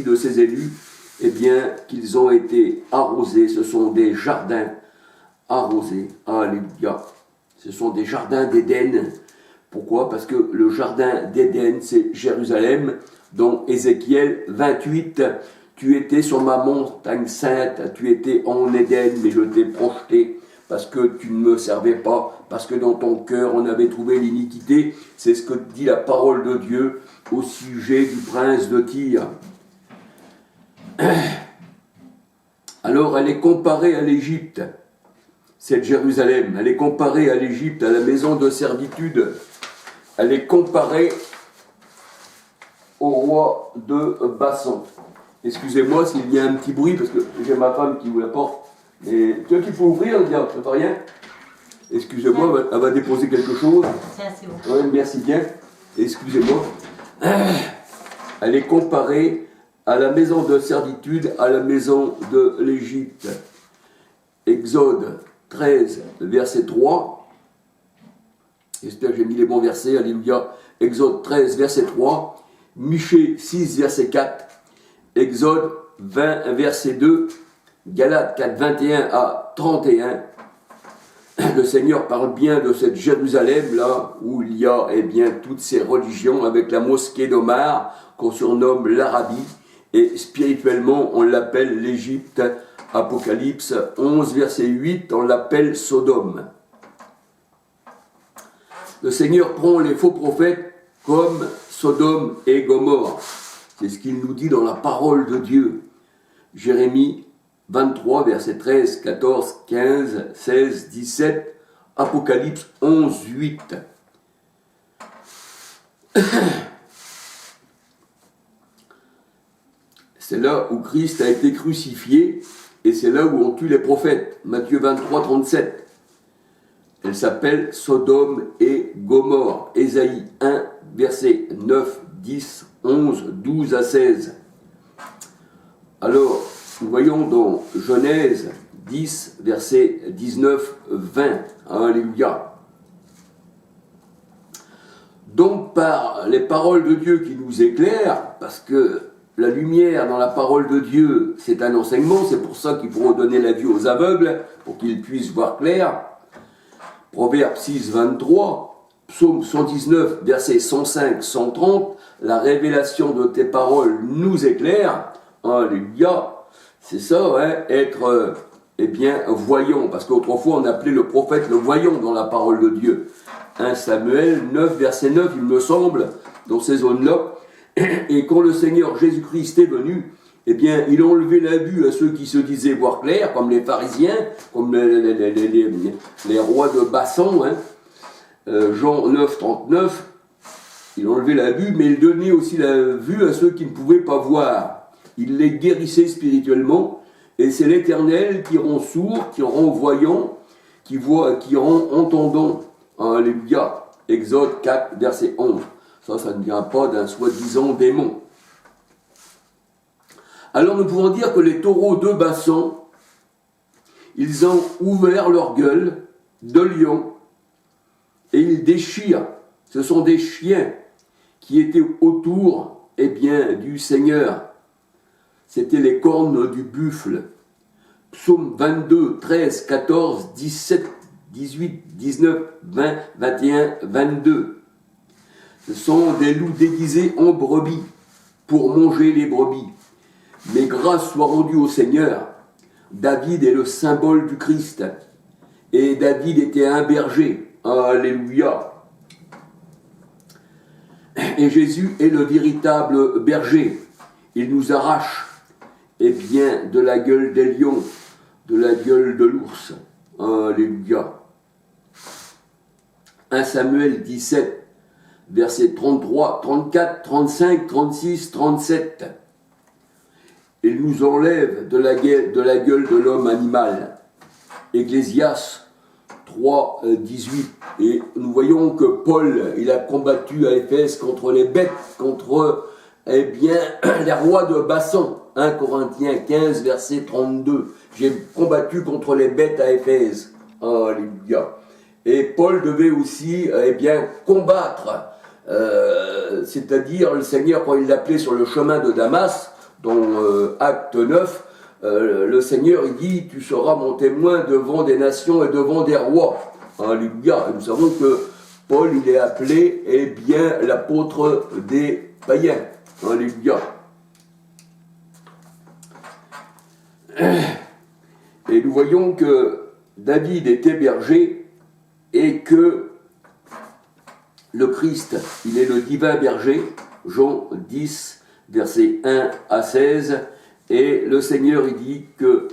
de ses élus, eh bien, qu'ils ont été arrosés. Ce sont des jardins arrosés. Alléluia. Ce sont des jardins d'Éden. Pourquoi? Parce que le jardin d'Éden, c'est Jérusalem, dont Ézéchiel 28, tu étais sur ma montagne sainte, tu étais en Éden, mais je t'ai projeté parce que tu ne me servais pas, parce que dans ton cœur on avait trouvé l'iniquité. C'est ce que dit la parole de Dieu au sujet du prince de Tyr. Alors elle est comparée à l'Égypte, cette Jérusalem, elle est comparée à l'Égypte, à la maison de servitude, elle est comparée au roi de Bassan. Excusez-moi s'il y a un petit bruit, parce que j'ai ma femme qui vous la porte. Et tu vois qu'il faut ouvrir, le diable, ça fait rien. Excusez-moi, elle va déposer quelque chose. C'est assez bon. Ouais, merci bien. Excusez-moi. Elle est comparée à la maison de servitude, à la maison de l'Égypte. Exode 13, verset 3. J'espère que j'ai mis les bons versets, alléluia. Exode 13, verset 3. Michée 6, verset 4. Exode 20, verset 2. Galates 4, 21 à 31. Le Seigneur parle bien de cette Jérusalem là où il y a toutes ces religions avec la mosquée d'Omar qu'on surnomme l'Arabie et spirituellement on l'appelle l'Égypte. Apocalypse 11 verset 8 on l'appelle Sodome. Le Seigneur prend les faux prophètes comme Sodome et Gomorrhe. C'est ce qu'il nous dit dans la parole de Dieu. Jérémie 23, versets 13, 14, 15, 16, 17, Apocalypse 11, 8. C'est là où Christ a été crucifié et c'est là où on tue les prophètes. Matthieu 23, 37. Elle s'appelle Sodome et Gomorrhe. Ésaïe 1, versets 9, 10, 11, 12 à 16. Alors, nous voyons dans Genèse 10, versets 19, 20. Alléluia. Donc, par les paroles de Dieu qui nous éclairent, parce que la lumière dans la parole de Dieu, c'est un enseignement, c'est pour ça qu'il faut donner la vue aux aveugles, pour qu'ils puissent voir clair. Proverbe 6, 23, Psaume 119, versets 105, 130, la révélation de tes paroles nous éclaire. Alléluia. C'est ça, être voyant, parce qu'autrefois on appelait le prophète le voyant dans la parole de Dieu. 1 Samuel 9, verset 9, il me semble, dans ces zones-là. Et quand le Seigneur Jésus-Christ est venu, il a enlevé la vue à ceux qui se disaient voir clair, comme les pharisiens, comme les rois de Bassan. Jean 9, 39, il a enlevé la vue, mais il donnait aussi la vue à ceux qui ne pouvaient pas voir. Il les guérissait spirituellement, et c'est l'Éternel qui rend sourds, qui rend voyants, qui rend entendants. Alléluia. Exode 4, verset 11. Ça ne vient pas d'un soi-disant démon. Alors nous pouvons dire que les taureaux de Bassan, ils ont ouvert leur gueule de lion, et ils déchirent. Ce sont des chiens qui étaient autour, du Seigneur. C'était les cornes du buffle. Psaume 22, 13, 14, 17, 18, 19, 20, 21, 22. Ce sont des loups déguisés en brebis pour manger les brebis. Mais grâce soit rendue au Seigneur. David est le symbole du Christ. Et David était un berger. Alléluia. Et Jésus est le véritable berger. Il nous arrache de la gueule des lions, de la gueule de l'ours. Alléluia. 1 Samuel 17, versets 33, 34, 35, 36, 37. Il nous enlève de la gueule de l'homme animal. Ecclésiaste 3, 18. Et nous voyons que Paul, il a combattu à Éphèse contre les bêtes, contre les rois de Bassan. 1 Corinthiens 15, verset 32. J'ai combattu contre les bêtes à Éphèse. Alléluia. Et Paul devait aussi combattre, c'est-à-dire le Seigneur, quand il l'appelait sur le chemin de Damas, dans Acte 9, le Seigneur il dit « Tu seras mon témoin devant des nations et devant des rois ». Alléluia. Nous savons que Paul il est appelé bien l'apôtre des païens. Alléluia. Et nous voyons que David était berger et que le Christ, il est le divin berger, Jean 10, versets 1 à 16, et le Seigneur il dit que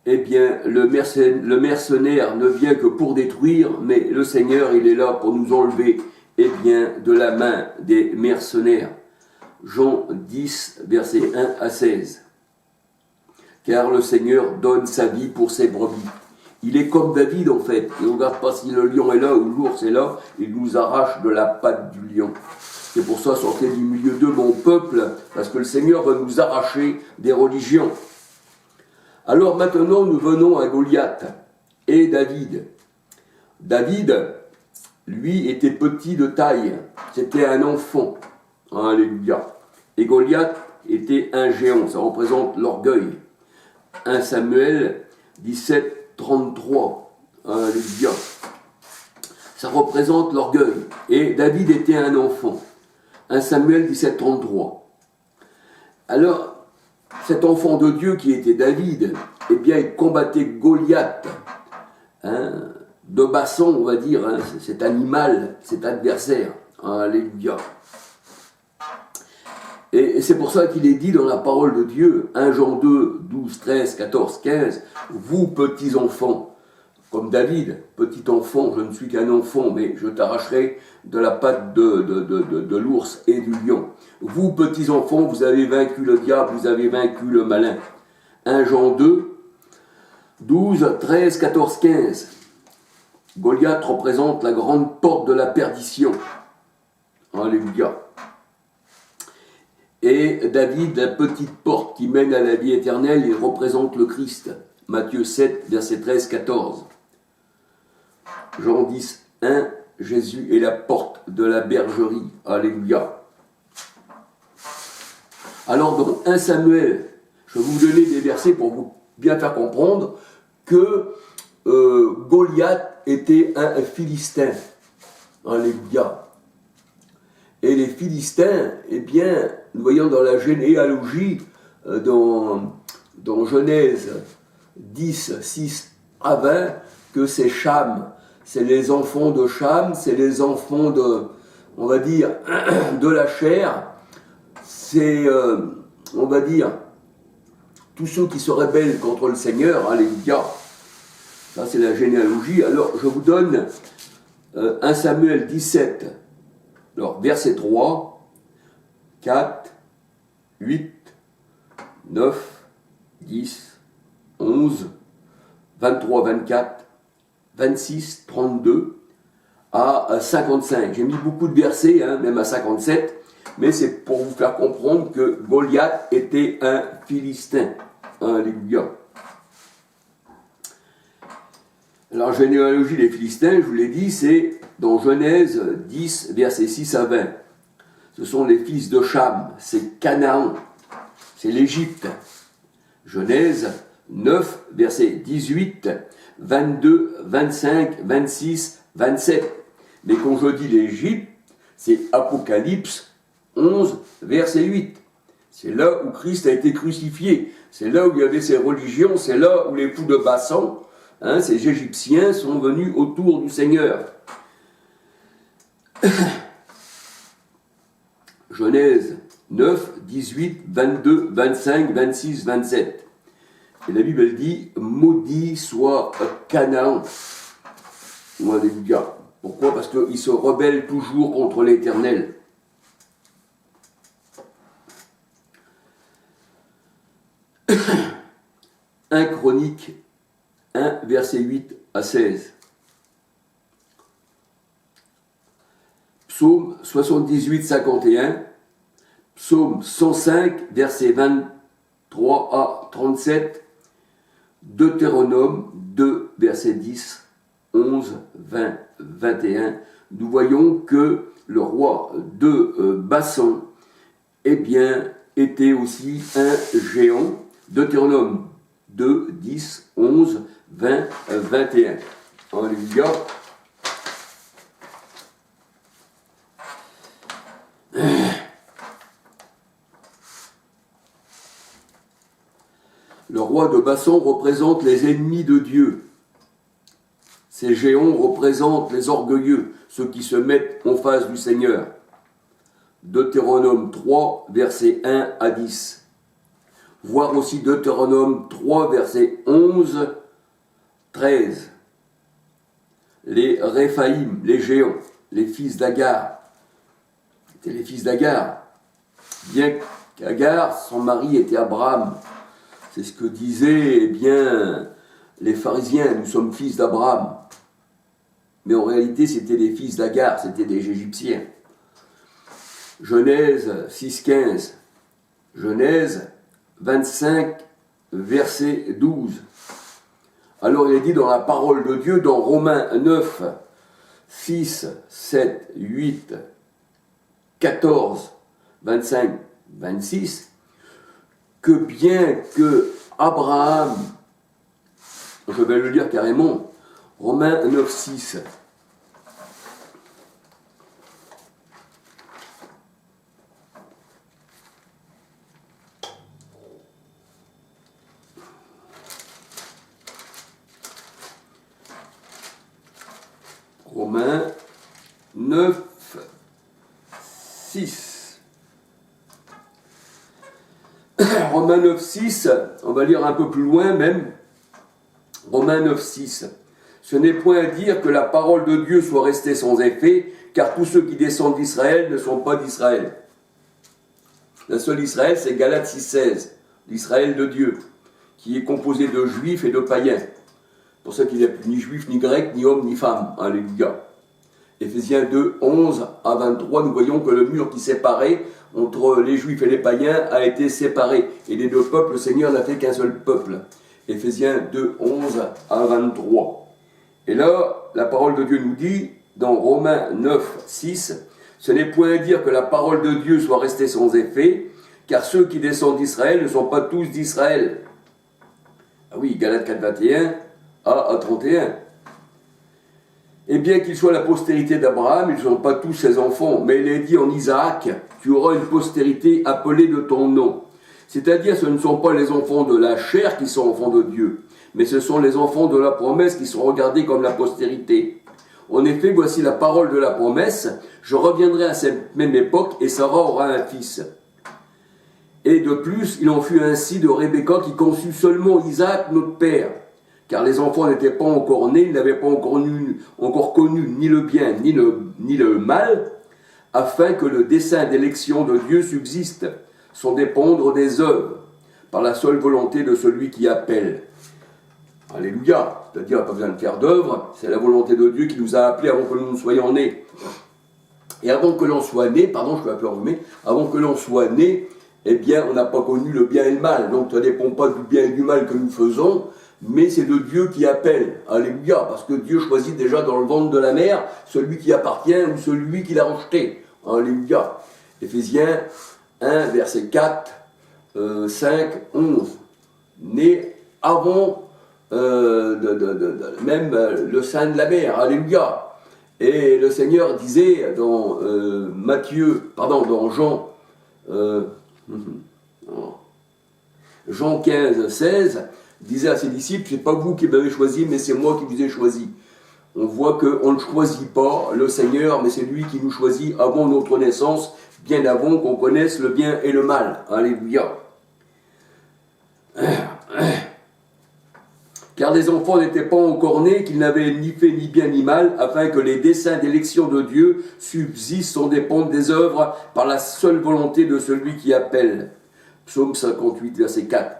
le mercenaire ne vient que pour détruire, mais le Seigneur il est là pour nous enlever de la main des mercenaires. Jean 10, versets 1 à 16. Car le Seigneur donne sa vie pour ses brebis. Il est comme David en fait. Il ne regarde pas si le lion est là ou l'ours est là. Il nous arrache de la patte du lion. C'est pour ça, sortez du milieu de mon peuple, parce que le Seigneur va nous arracher des religions. Alors maintenant, nous venons à Goliath et David. David, lui, était petit de taille. C'était un enfant. Alléluia. Et Goliath était un géant. Ça représente l'orgueil. 1 Samuel 17, 33. Alléluia. Ça représente l'orgueil. Et David était un enfant. 1 Samuel 17, 33. Alors, cet enfant de Dieu qui était David, il combattait Goliath, de basson, on va dire, cet animal, cet adversaire. Alléluia. Et c'est pour ça qu'il est dit dans la parole de Dieu, 1 Jean 2, 12, 13, 14, 15, vous petits enfants, comme David, petit enfant, je ne suis qu'un enfant, mais je t'arracherai de la patte de l'ours et du lion. Vous petits enfants, vous avez vaincu le diable, vous avez vaincu le malin. 1 Jean 2, 12, 13, 14, 15. Goliath représente la grande porte de la perdition. Alléluia. Et David, la petite porte qui mène à la vie éternelle, il représente le Christ. Matthieu 7, verset 13, 14. Jean 10, 1, Jésus est la porte de la bergerie. Alléluia. Alors dans 1 Samuel, je vais vous donner des versets pour vous bien faire comprendre que Goliath était un Philistin. Alléluia. Et les Philistins, nous voyons dans la généalogie, dans Genèse 10, 6 à 20, que c'est Cham. C'est les enfants de Cham, c'est les enfants de, on va dire, de la chair. C'est, on va dire, tous ceux qui se rebellent contre le Seigneur, alléluia. Ça, c'est la généalogie. Alors, je vous donne 1 Samuel 17, alors, verset 3, 4, 8, 9, 10, 11, 23, 24, 26, 32 à 55. J'ai mis beaucoup de versets, même à 57, mais c'est pour vous faire comprendre que Goliath était un Philistin. Alléluia. Alors, généalogie des Philistins, je vous l'ai dit, c'est dans Genèse 10, versets 6 à 20. Ce sont les fils de Cham, c'est Canaan, c'est l'Égypte. Genèse 9, versets 18, 22, 25, 26, 27. Mais quand je dis l'Égypte, c'est Apocalypse 11, verset 8. C'est là où Christ a été crucifié. C'est là où il y avait ces religions. C'est là où les fous de Bassan, ces Égyptiens, sont venus autour du Seigneur. Genèse 9, 18, 22, 25, 26, 27. Et la Bible dit « Maudit soit Canaan ». Alléluia. Pourquoi ? Parce qu'il se rebelle toujours contre l'Éternel. « 1 Chronique 1, verset 8 à 16. Psaume 78, 51. Psaume 105, verset 23 à 37. Deutéronome 2, verset 10, 11, 20, 21. Nous voyons que le roi de Bassan, était aussi un géant. Deutéronome 2, 10, 11, 20, 21. Alléluia. Le roi de Bassan représente les ennemis de Dieu. Ces géants représentent les orgueilleux, ceux qui se mettent en face du Seigneur. Deutéronome 3, versets 1 à 10. Voir aussi Deutéronome 3, versets 11, 13. Les Réphaïm, les géants, les fils d'Agar. C'était les fils d'Agar. Bien qu'Agar, son mari était Abraham. C'est ce que disaient les pharisiens, nous sommes fils d'Abraham. Mais en réalité, c'était des fils d'Agar, c'était des Égyptiens. Genèse 6,15. Genèse 25, verset 12. Alors il est dit dans la parole de Dieu, dans Romains 9, 6, 7, 8, 14, 25, 26, que bien que Abraham, je vais le dire carrément, Romains 9, 6, Romains 9, 6. Romains 9, 6, on va lire un peu plus loin même. Romains 9, 6. Ce n'est point à dire que la parole de Dieu soit restée sans effet, car tous ceux qui descendent d'Israël ne sont pas d'Israël. La seule Israël, c'est Galates 6, 16, l'Israël de Dieu, qui est composé de juifs et de païens. Pour ça qu'il n'y a plus ni juif, ni grec, ni homme, ni femme. Alléluia. Éphésiens 2, 11 à 23, nous voyons que le mur qui séparait entre les juifs et les païens a été séparé. Et les deux peuples, le Seigneur n'a fait qu'un seul peuple. Éphésiens 2, 11 à 23. Et là, la parole de Dieu nous dit, dans Romains 9, 6, ce n'est point à dire que la parole de Dieu soit restée sans effet, car ceux qui descendent d'Israël ne sont pas tous d'Israël. Ah oui, Galates 4, 21 à 31. Et bien qu'ils soient la postérité d'Abraham, ils ne sont pas tous ses enfants, mais il est dit en Isaac, tu auras une postérité appelée de ton nom. C'est-à-dire, ce ne sont pas les enfants de la chair qui sont enfants de Dieu, mais ce sont les enfants de la promesse qui sont regardés comme la postérité. En effet, voici la parole de la promesse, je reviendrai à cette même époque et Sarah aura un fils. Et de plus, il en fut ainsi de Rebecca qui conçut seulement Isaac, notre père. Car les enfants n'étaient pas encore nés, ils n'avaient pas encore connu ni le bien ni le mal, afin que le dessein d'élection de Dieu subsiste, sans dépendre des œuvres, par la seule volonté de celui qui appelle. Alléluia, c'est-à-dire qu'il n'y a pas besoin de faire d'œuvres, c'est la volonté de Dieu qui nous a appelés avant que nous soyons nés. Et avant que l'on soit né, pardon, je peux un peu resumer, avant que l'on soit né, eh bien, on n'a pas connu le bien et le mal, donc ça ne dépend pas du bien et du mal que nous faisons, mais c'est de Dieu qui appelle. Alléluia, parce que Dieu choisit déjà dans le ventre de la mère celui qui appartient ou celui qui l'a rejeté. Alléluia. Éphésiens 1, verset 4, 5, 11. Né avant même le sein de la mère. Alléluia. Et le Seigneur disait dans dans Jean 15, 16, disait à ses disciples, c'est pas vous qui m'avez choisi, mais c'est moi qui vous ai choisi. On voit qu'on ne choisit pas le Seigneur, mais c'est lui qui nous choisit avant notre naissance, bien avant qu'on connaisse le bien et le mal. Alléluia. Car les enfants n'étaient pas encore nés, qu'ils n'avaient ni fait ni bien ni mal, afin que les desseins d'élection de Dieu subsistent sans dépendre des œuvres, par la seule volonté de celui qui appelle. Psaume 58, verset 4.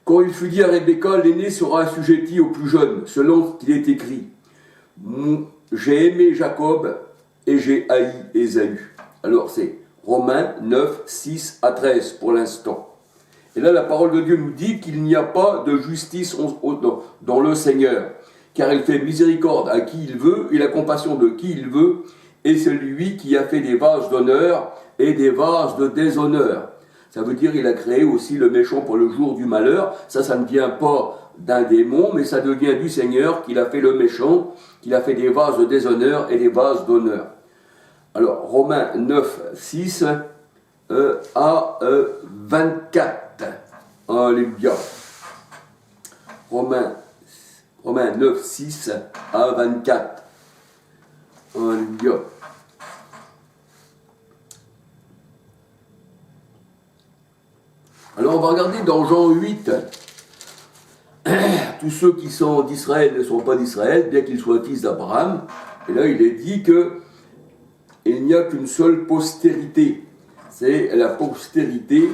Quand il fut dit à Rebecca, l'aîné sera assujetti au plus jeune, selon ce qu'il est écrit. J'ai aimé Jacob et j'ai haï Ésaü. Alors c'est Romains 9, 6 à 13 pour l'instant. Et là la parole de Dieu nous dit qu'il n'y a pas de justice dans le Seigneur, car il fait miséricorde à qui il veut et la compassion de qui il veut, et c'est lui qui a fait des vases d'honneur et des vases de déshonneur. Ça veut dire qu'il a créé aussi le méchant pour le jour du malheur. Ça ne vient pas d'un démon, mais ça devient du Seigneur qu'il a fait le méchant, qu'il a fait des vases de déshonneur et des vases d'honneur. Alors, Romains 9, 6 à 24. Alléluia. Romains 9, 6 à 24. Alléluia. Alors on va regarder dans Jean 8, tous ceux qui sont d'Israël ne sont pas d'Israël, bien qu'ils soient fils d'Abraham. Et là il est dit que il n'y a qu'une seule postérité. C'est la postérité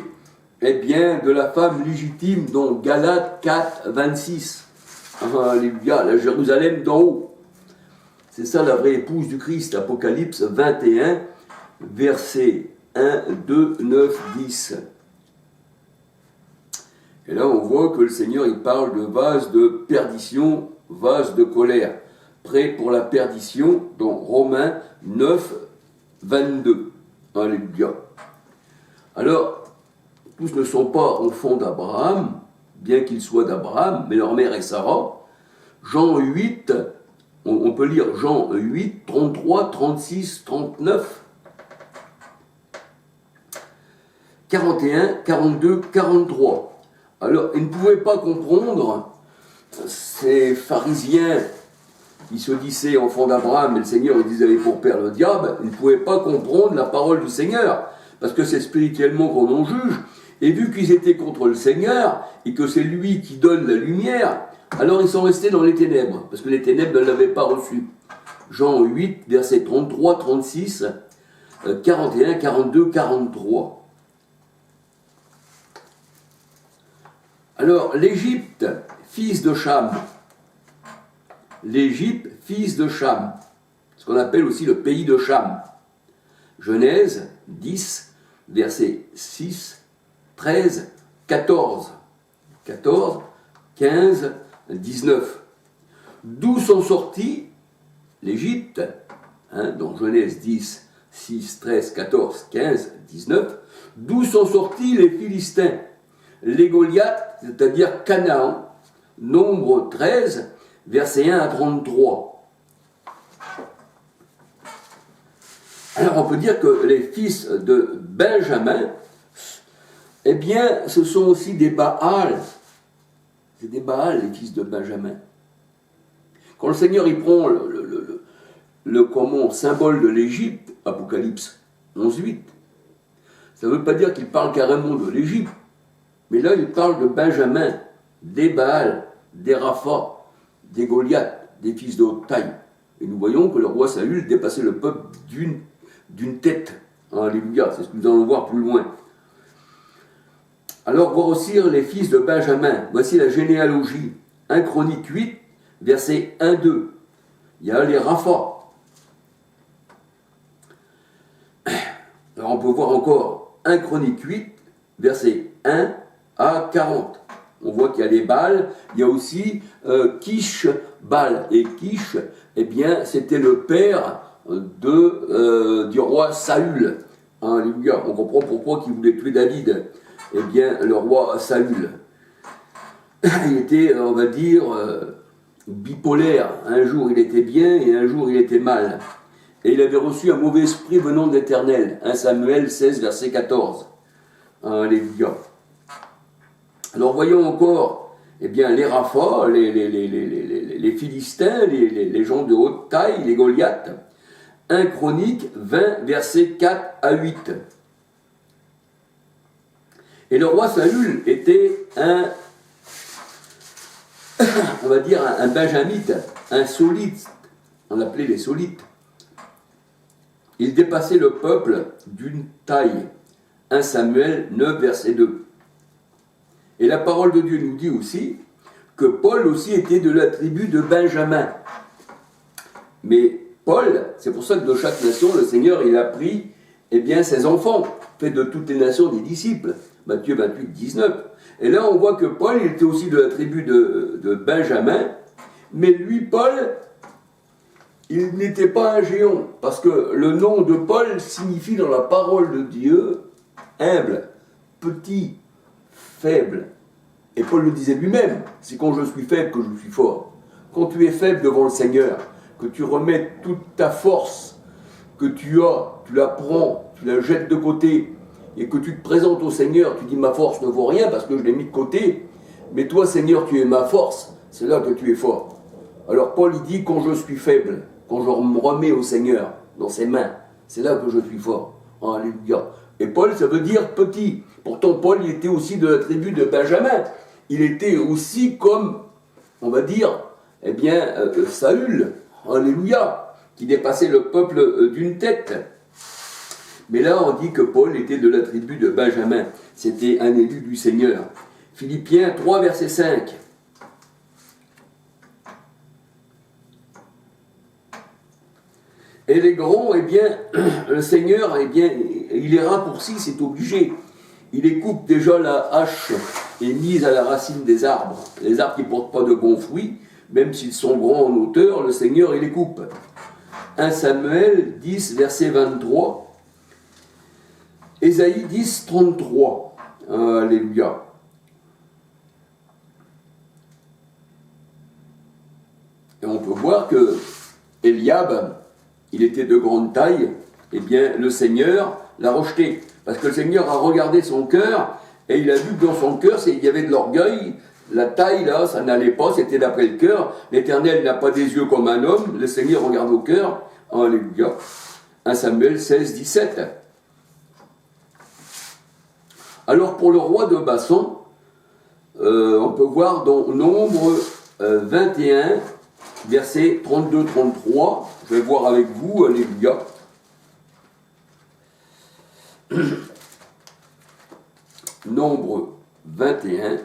de la femme légitime, dont Galates 4, 26. Alléluia, la Jérusalem d'en haut. C'est ça la vraie épouse du Christ, Apocalypse 21, versets 1, 2, 9, 10. Et là, on voit que le Seigneur, il parle de vase de perdition, vase de colère, prêt pour la perdition, dans Romains 9, 22. Alléluia. Alors, tous ne sont pas enfants d'Abraham, bien qu'ils soient d'Abraham, mais leur mère est Sarah. Jean 8, on peut lire Jean 8, 33, 36, 39, 41, 42, 43. Alors, ils ne pouvaient pas comprendre, ces pharisiens qui se disaient enfants d'Abraham, et le Seigneur ils disait pour père le diable, ils ne pouvaient pas comprendre la parole du Seigneur, parce que c'est spirituellement qu'on en juge, et vu qu'ils étaient contre le Seigneur, et que c'est lui qui donne la lumière, alors ils sont restés dans les ténèbres, parce que les ténèbres ne l'avaient pas reçu. Jean 8, versets 33, 36, 41, 42, 43. Alors, l'Égypte, fils de Cham. L'Égypte, fils de Cham. Ce qu'on appelle aussi le pays de Cham. Genèse 10, versets 6, 13, 14. 14, 15, 19. D'où sont sortis l'Égypte, donc Genèse 10, 6, 13, 14, 15, 19. D'où sont sortis les Philistins, les Goliaths, c'est-à-dire Canaan, Nombre 13, versets 1 à 33. Alors on peut dire que les fils de Benjamin, eh bien, ce sont aussi des Baals. C'est des Baals, les fils de Benjamin. Quand le Seigneur il prend le symbole de l'Égypte, Apocalypse 11, 8, ça ne veut pas dire qu'il parle carrément de l'Égypte, mais là il parle de Benjamin, des Baals, des Rapha, des Goliaths, des fils de haute taille. Et nous voyons que le roi Saül dépassait le peuple d'une tête. Alléluia, c'est ce que nous allons voir plus loin. Alors, voir aussi les fils de Benjamin. Voici la généalogie. 1 Chronique 8, verset 1-2. Il y a les Rapha. Alors, on peut voir encore 1 Chronique 8, verset 1 à 40. On voit qu'il y a les Baals, il y a aussi Kish Baal. Et Kish, eh bien, c'était le père du roi Saül. Alléluia. On comprend pourquoi il voulait tuer David. Eh bien, le roi Saül, il était, on va dire, bipolaire. Un jour, il était bien et un jour, il était mal. Et il avait reçu un mauvais esprit venant de l'Éternel. 1 Samuel 16, verset 14. Alléluia. Alors, voyons encore, eh bien, les Rapha, les Philistins, les gens de haute taille, les Goliaths. 1 Chronique 20, versets 4 à 8. Et le roi Saül était on va dire, un benjamite, un solite. On l'appelait les solites. Il dépassait le peuple d'une taille. 1 Samuel 9, verset 2. Et la parole de Dieu nous dit aussi que Paul aussi était de la tribu de Benjamin. Mais Paul, c'est pour ça que de chaque nation, le Seigneur, il a pris, eh bien, ses enfants, fait de toutes les nations des disciples. Matthieu 28, 19. Et là, on voit que Paul, il était aussi de la tribu de Benjamin, mais lui, Paul, il n'était pas un géant, parce que le nom de Paul signifie dans la parole de Dieu, humble, petit, faible. Et Paul le disait lui-même, c'est quand je suis faible que je suis fort. Quand tu es faible devant le Seigneur, que tu remets toute ta force que tu as, tu la prends, tu la jettes de côté, et que tu te présentes au Seigneur, tu dis ma force ne vaut rien parce que je l'ai mis de côté, mais toi Seigneur tu es ma force, c'est là que tu es fort. Alors Paul il dit quand je suis faible, quand je me remets au Seigneur dans ses mains, c'est là que je suis fort. Alléluia. Et Paul ça veut dire petit. Pourtant Paul il était aussi de la tribu de Benjamin. Il était aussi comme, on va dire, eh bien, Saül, alléluia, qui dépassait le peuple d'une tête. Mais là, on dit que Paul était de la tribu de Benjamin. C'était un élu du Seigneur. Philippiens 3, verset 5. Et les grands, eh bien, le Seigneur, eh bien, il les raccourcit, c'est obligé. Il les coupe déjà la hache et mise à la racine des arbres. Les arbres qui ne portent pas de bons fruits, même s'ils sont grands en hauteur, le Seigneur, il les coupe. 1 Samuel 10, verset 23. Ésaïe 10, 33. Alléluia. Et on peut voir que Eliab, il était de grande taille, eh bien le Seigneur l'a rejeté. Parce que le Seigneur a regardé son cœur, et il a vu que dans son cœur, il y avait de l'orgueil, la taille là, ça n'allait pas, c'était d'après le cœur. L'Éternel n'a pas des yeux comme un homme, le Seigneur regarde au cœur. Alléluia. 1 Samuel 16, 17. Alors pour le roi de Bassan, on peut voir dans Nombre 21, versets 32-33, je vais voir avec vous, alléluia. Nombre 21,